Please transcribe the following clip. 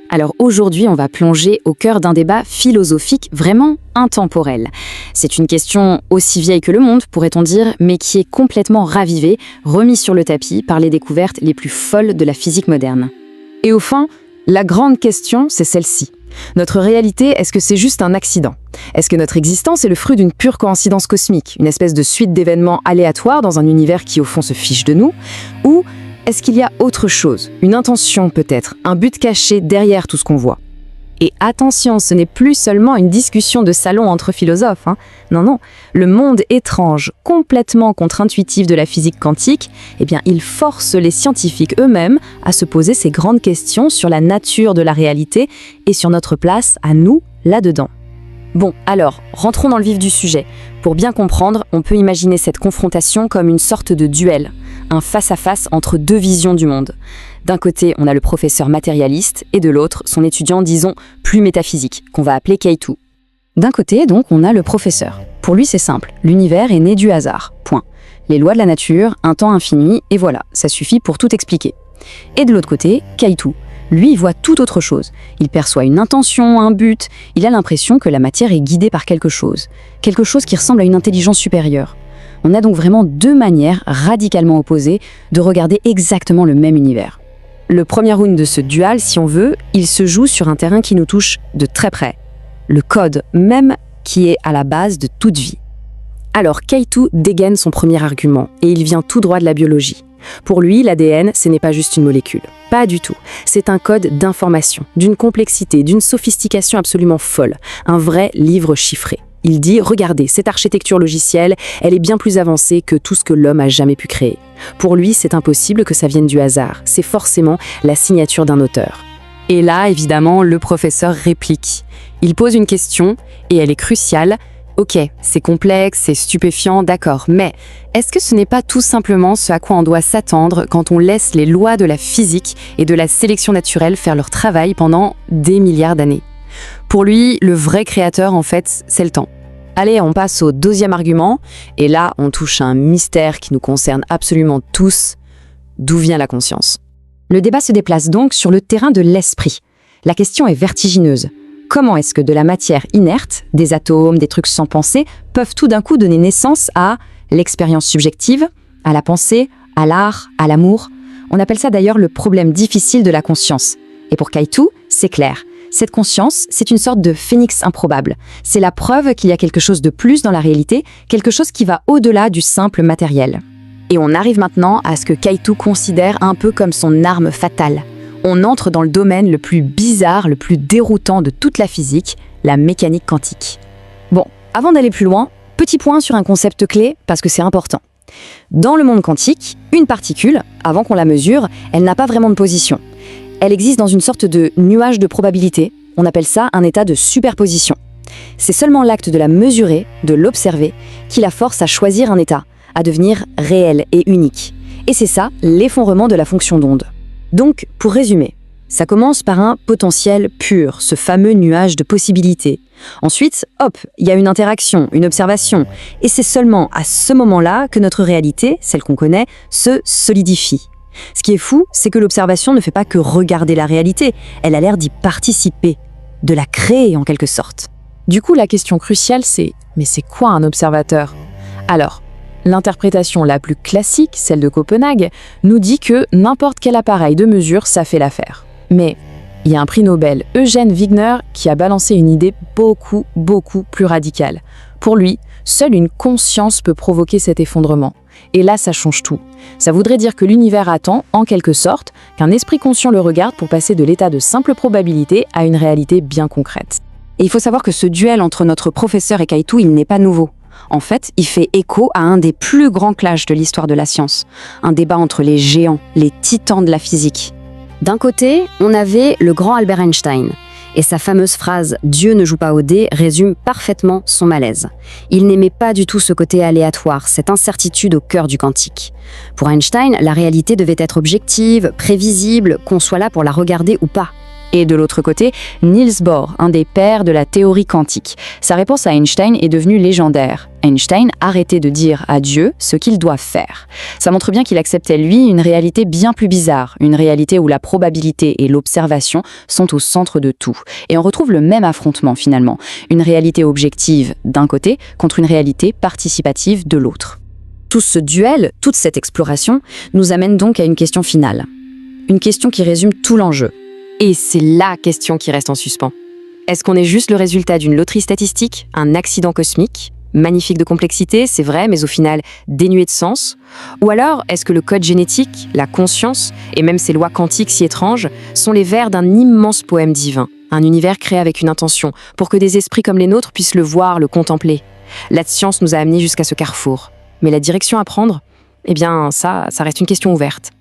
Alors aujourd'hui, on va plonger au cœur d'un débat philosophique vraiment intemporel. C'est une question aussi vieille que le monde, pourrait-on dire, mais qui est complètement ravivée, remise sur le tapis par les découvertes les plus folles de la physique moderne. Et au fond, la grande question, c'est celle-ci. Notre réalité, est-ce que c'est juste un accident? Est-ce que notre existence est le fruit d'une pure coïncidence cosmique, une espèce de suite d'événements aléatoires dans un univers qui au fond se fiche de nous? Ou est-ce qu'il y a autre chose, une intention peut-être, un but caché derrière tout ce qu'on voit? Et attention, ce n'est plus seulement une discussion de salon entre philosophes. Non, le monde étrange, complètement contre-intuitif de la physique quantique, il force les scientifiques eux-mêmes à se poser ces grandes questions sur la nature de la réalité et sur notre place à nous là-dedans. Bon, alors, rentrons dans le vif du sujet. Pour bien comprendre, on peut imaginer cette confrontation comme une sorte de duel, un face-à-face entre deux visions du monde. D'un côté, on a le professeur matérialiste et de l'autre, son étudiant, disons, plus métaphysique, qu'on va appeler Keitou. D'un côté, donc, on a le professeur. Pour lui, c'est simple, l'univers est né du hasard, point. Les lois de la nature, un temps infini, et voilà, ça suffit pour tout expliquer. Et de l'autre côté, Keitou. Lui, il voit tout autre chose. Il perçoit une intention, un but. Il a l'impression que la matière est guidée par quelque chose qui ressemble à une intelligence supérieure. On a donc vraiment deux manières radicalement opposées de regarder exactement le même univers. Le premier round de ce duel, si on veut, il se joue sur un terrain qui nous touche de très près. Le code même qui est à la base de toute vie. Alors, Keitou dégaine son premier argument, et il vient tout droit de la biologie. Pour lui, l'ADN, ce n'est pas juste une molécule. Pas du tout. C'est un code d'information, d'une complexité, d'une sophistication absolument folle. Un vrai livre chiffré. Il dit, regardez, cette architecture logicielle, elle est bien plus avancée que tout ce que l'homme a jamais pu créer. Pour lui, c'est impossible que ça vienne du hasard. C'est forcément la signature d'un auteur. Et là, évidemment, le professeur réplique. Il pose une question, et elle est cruciale. Ok, c'est complexe, c'est stupéfiant, d'accord, mais est-ce que ce n'est pas tout simplement ce à quoi on doit s'attendre quand on laisse les lois de la physique et de la sélection naturelle faire leur travail pendant des milliards d'années? Pour lui, le vrai créateur, en fait, c'est le temps. Allez, on passe au deuxième argument, et là, on touche à un mystère qui nous concerne absolument tous. D'où vient la conscience? Le débat se déplace donc sur le terrain de l'esprit. La question est vertigineuse. Comment est-ce que de la matière inerte, des atomes, des trucs sans pensée, peuvent tout d'un coup donner naissance à l'expérience subjective, à la pensée, à l'art, à l'amour? On appelle ça d'ailleurs le problème difficile de la conscience. Et pour Keitou, c'est clair. Cette conscience, c'est une sorte de phénix improbable. C'est la preuve qu'il y a quelque chose de plus dans la réalité, quelque chose qui va au-delà du simple matériel. Et on arrive maintenant à ce que Keitou considère un peu comme son arme fatale. On entre dans le domaine le plus bizarre, le plus déroutant de toute la physique, la mécanique quantique. Bon, avant d'aller plus loin, petit point sur un concept clé, parce que c'est important. Dans le monde quantique, une particule, avant qu'on la mesure, elle n'a pas vraiment de position. Elle existe dans une sorte de nuage de probabilité, on appelle ça un état de superposition. C'est seulement l'acte de la mesurer, de l'observer, qui la force à choisir un état, à devenir réel et unique. Et c'est ça, l'effondrement de la fonction d'onde. Donc, pour résumer, ça commence par un potentiel pur, ce fameux nuage de possibilités. Ensuite, hop, il y a une interaction, une observation. Et c'est seulement à ce moment-là que notre réalité, celle qu'on connaît, se solidifie. Ce qui est fou, c'est que l'observation ne fait pas que regarder la réalité, elle a l'air d'y participer, de la créer en quelque sorte. Du coup, la question cruciale, c'est « mais c'est quoi un observateur ?» Alors, l'interprétation la plus classique, celle de Copenhague, nous dit que n'importe quel appareil de mesure, ça fait l'affaire. Mais il y a un prix Nobel, Eugène Wigner, qui a balancé une idée beaucoup plus radicale. Pour lui, seule une conscience peut provoquer cet effondrement. Et là, ça change tout. Ça voudrait dire que l'univers attend, en quelque sorte, qu'un esprit conscient le regarde pour passer de l'état de simple probabilité à une réalité bien concrète. Et il faut savoir que ce duel entre notre professeur et Keitou, il n'est pas nouveau. En fait, il fait écho à un des plus grands clashs de l'histoire de la science. Un débat entre les géants, les titans de la physique. D'un côté, on avait le grand Albert Einstein. Et sa fameuse phrase « Dieu ne joue pas au dé » résume parfaitement son malaise. Il n'aimait pas du tout ce côté aléatoire, cette incertitude au cœur du quantique. Pour Einstein, la réalité devait être objective, prévisible, qu'on soit là pour la regarder ou pas. Et de l'autre côté, Niels Bohr, un des pères de la théorie quantique. Sa réponse à Einstein est devenue légendaire. Einstein arrêtait de dire à Dieu ce qu'il doit faire. Ça montre bien qu'il acceptait, lui, une réalité bien plus bizarre, une réalité où la probabilité et l'observation sont au centre de tout. Et on retrouve le même affrontement finalement, une réalité objective d'un côté contre une réalité participative de l'autre. Tout ce duel, toute cette exploration, nous amène donc à une question finale. Une question qui résume tout l'enjeu. Et c'est la question qui reste en suspens. Est-ce qu'on est juste le résultat d'une loterie statistique, un accident cosmique, magnifique de complexité, c'est vrai, mais au final dénué de sens? Ou alors, est-ce que le code génétique, la conscience, et même ces lois quantiques si étranges, sont les vers d'un immense poème divin, un univers créé avec une intention, pour que des esprits comme les nôtres puissent le voir, le contempler? La science nous a amenés jusqu'à ce carrefour. Mais la direction à prendre? Eh bien, ça reste une question ouverte.